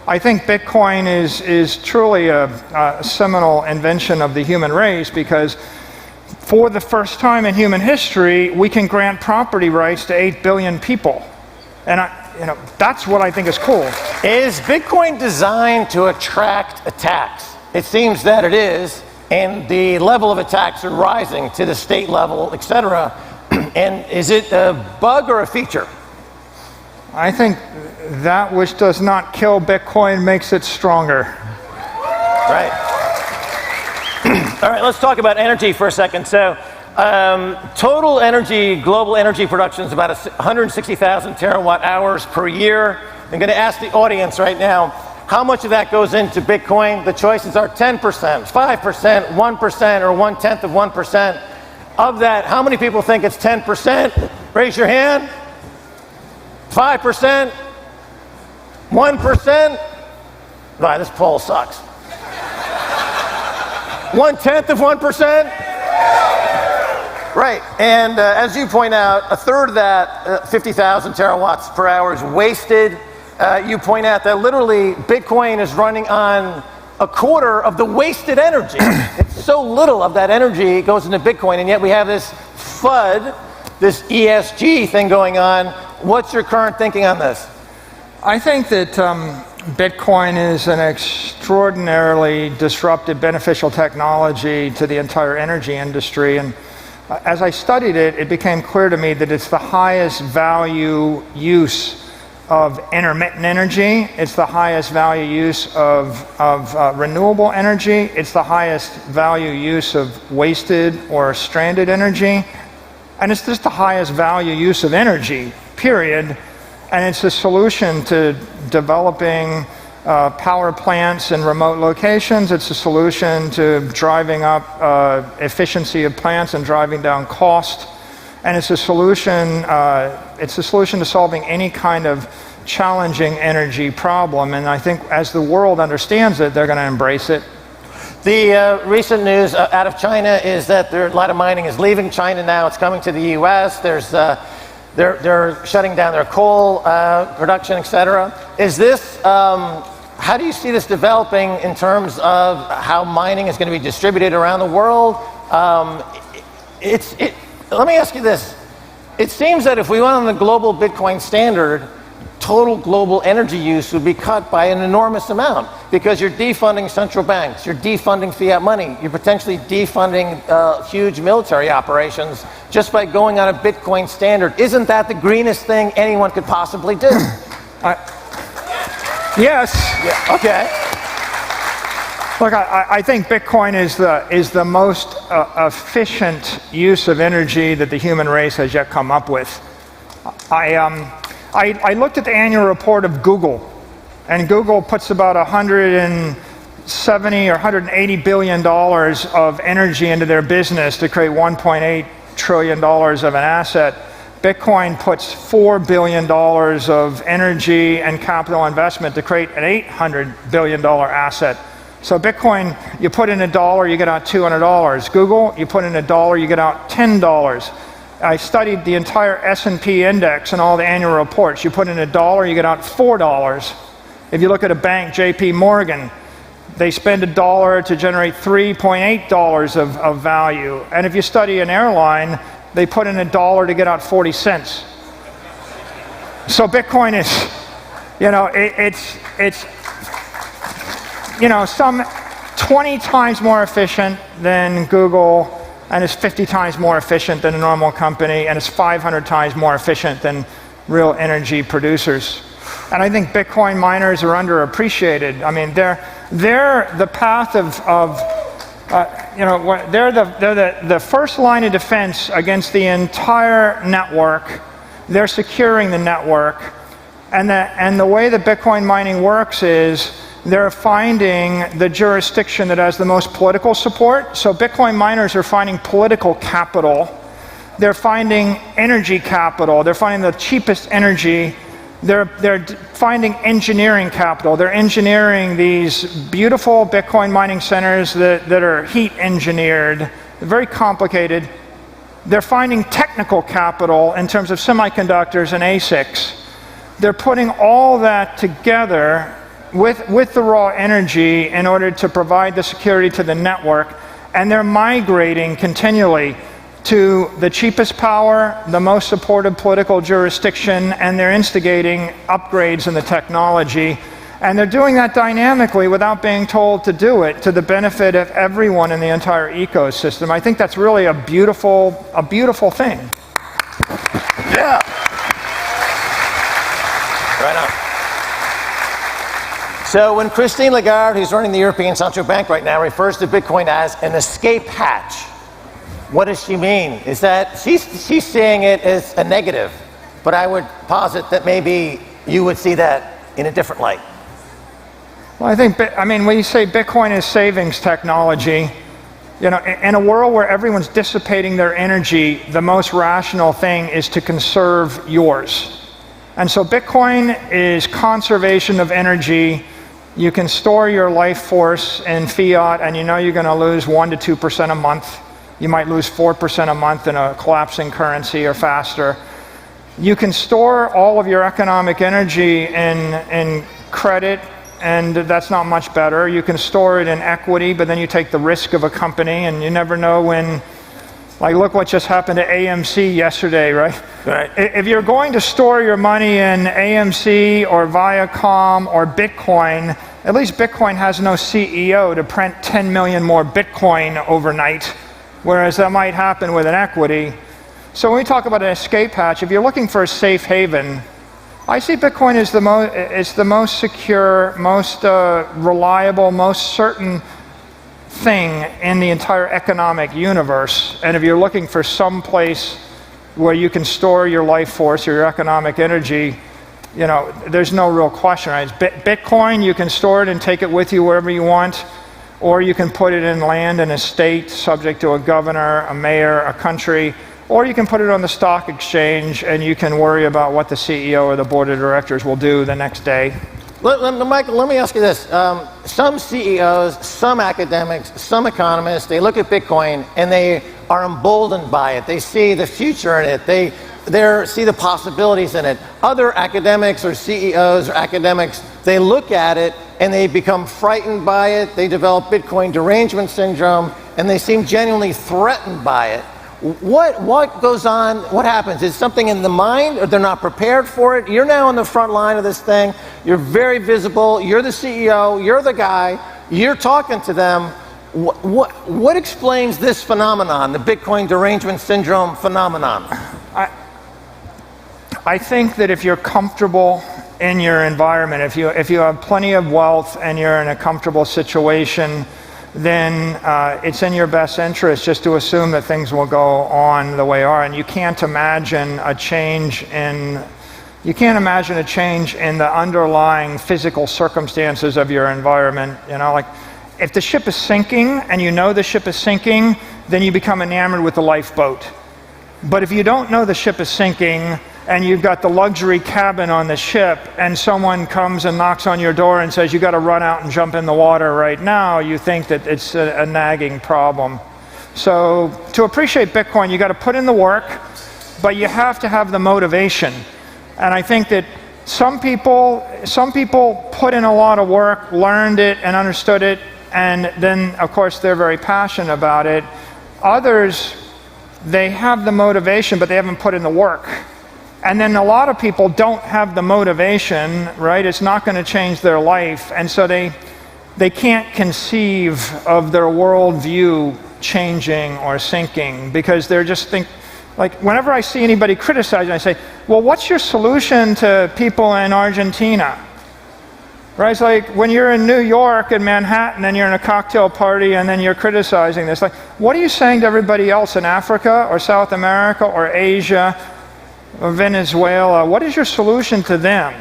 I think Bitcoin is truly a seminal invention of the human race, because for the first time in human history, we can grant property rights to 8 billion people. And that's what I think is cool. Is Bitcoin designed to attract attacks? It seems that it is, and the level of attacks are rising to the state level, etc. And is it a bug or a feature? I think that which does not kill Bitcoin makes it stronger. Right. All right, let's talk about energy for a second. So, total energy, global energy production is about 160,000 terawatt hours per year. I'm going to ask the audience right now, how much of that goes into Bitcoin? The choices are 10%, 5%, 1%, or 1/10 of 1%. Of that, how many people think it's 10%? Raise your hand. 5%? 1%? Right, this poll sucks. 1/10 of 1%? Right, and as you point out, a third of that, 50,000 terawatts per hour, is wasted. You point out that literally Bitcoin is running on a quarter of the wasted energy. It's so little of that energy goes into Bitcoin, and yet we have this FUD, this ESG thing going on. What's your current thinking on this? I think that Bitcoin is an extraordinarily disruptive, beneficial technology to the entire energy industry. And as I studied it, it became clear to me that it's the highest value use of intermittent energy. It's the highest value use of renewable energy. It's the highest value use of wasted or stranded energy. And it's just the highest value use of energy, period. And it's a solution to developing power plants in remote locations. It's a solution to driving up efficiency of plants and driving down cost. And it's a solution to solving any kind of challenging energy problem. And I think as the world understands it, they're going to embrace it. The recent news out of China is that a lot of mining is leaving China now. It's coming to the U.S. They're shutting down their coal production, etc. Is this? How do you see this developing in terms of how mining is going to be distributed around the world? Let me ask you this. It seems that if we went on the global Bitcoin standard, total global energy use would be cut by an enormous amount, because you're defunding central banks, you're defunding fiat money, you're potentially defunding huge military operations just by going on a Bitcoin standard. Isn't that the greenest thing anyone could possibly do? Yes. Yeah, okay. Look, I think Bitcoin is the most efficient use of energy that the human race has yet come up with. I looked at the annual report of Google, and Google puts about $170 or $180 billion of energy into their business to create $1.8 trillion of an asset. Bitcoin puts $4 billion of energy and capital investment to create an $800 billion asset. So Bitcoin, you put in $1, you get out $200. Google, you put in $1, you get out $10. I studied the entire S&P index and all the annual reports. You put in $1, you get out $4. If you look at a bank, JP Morgan, they spend $1 to generate $3.8 of value. And if you study an airline, they put in $1 to get out 40 cents. So Bitcoin is, it's some 20 times more efficient than Google, and it's 50 times more efficient than a normal company, and it's 500 times more efficient than real energy producers. And I think Bitcoin miners are underappreciated. I mean, they're the path they're the first line of defense against the entire network. They're securing the network, and the way that Bitcoin mining works is they're finding the jurisdiction that has the most political support. So Bitcoin miners are finding political capital. They're finding energy capital. They're finding the cheapest energy. They're finding engineering capital. They're engineering these beautiful Bitcoin mining centers that are heat engineered, very complicated. They're finding technical capital in terms of semiconductors and ASICs. They're putting all that together with the raw energy in order to provide the security to the network, and they're migrating continually to the cheapest power, the most supportive political jurisdiction, and they're instigating upgrades in the technology. And they're doing that dynamically without being told to do it, to the benefit of everyone in the entire ecosystem. I think that's really a beautiful thing. Yeah. Right on. So when Christine Lagarde, who's running the European Central Bank right now, refers to Bitcoin as an escape hatch, what does she mean? Is that she's seeing it as a negative, but I would posit that maybe you would see that in a different light. Well, I mean, when you say Bitcoin is savings technology, you know, in a world where everyone's dissipating their energy, the most rational thing is to conserve yours. And so Bitcoin is conservation of energy. You can store your life force in fiat, and you know you're going to lose 1% to 2% a month. You might lose 4% a month in a collapsing currency or faster. You can store all of your economic energy in credit, and that's not much better. You can store it in equity, but then you take the risk of a company, and you never know when, like, look what just happened to AMC yesterday, right? Right. If you're going to store your money in AMC or Viacom or Bitcoin, at least Bitcoin has no CEO to print 10 million more Bitcoin overnight, whereas that might happen with an equity. So when we talk about an escape hatch, if you're looking for a safe haven, I see Bitcoin as the most secure, most reliable, most certain thing in the entire economic universe. And if you're looking for some place where you can store your life force or your economic energy, you know, there's no real question. Right? Bitcoin, you can store it and take it with you wherever you want, or you can put it in land in a state subject to a governor, a mayor, a country, or you can put it on the stock exchange and you can worry about what the CEO or the board of directors will do the next day. Michael, let me ask you this. Some CEOs, some academics, some economists, they look at Bitcoin and they are emboldened by it. They see the future in it. They see the possibilities in it. Other academics or CEOs or academics, they look at it and they become frightened by it. They develop Bitcoin derangement syndrome and they seem genuinely threatened by it. What goes on? What happens? Is something in the mind, or they're not prepared for it? You're now on the front line of this thing. You're very visible. You're the CEO. You're the guy. You're talking to them. What explains this phenomenon, the Bitcoin derangement syndrome phenomenon? I think that if you're comfortable in your environment, if you have plenty of wealth and you're in a comfortable situation, then it's in your best interest just to assume that things will go on the way they are. And you can't imagine a change in the underlying physical circumstances of your environment. You know, like if the ship is sinking and you know the ship is sinking, then you become enamored with the lifeboat. But if you don't know the ship is sinking and you've got the luxury cabin on the ship and someone comes and knocks on your door and says you got to run out and jump in the water right now, you think that it's a nagging problem. So to appreciate Bitcoin, you got to put in the work, but you have to have the motivation. And I think that some people put in a lot of work, learned it and understood it, and then of course they're very passionate about it. Others, they have the motivation, but they haven't put in the work. And then a lot of people don't have the motivation, right? It's not going to change their life. And so they can't conceive of their worldview changing or sinking because they're just like whenever I see anybody criticizing, I say, well, what's your solution to people in Argentina? Right? It's like when you're in New York and Manhattan and you're in a cocktail party and then you're criticizing this. Like, what are you saying to everybody else in Africa or South America or Asia or Venezuela? What is your solution to them?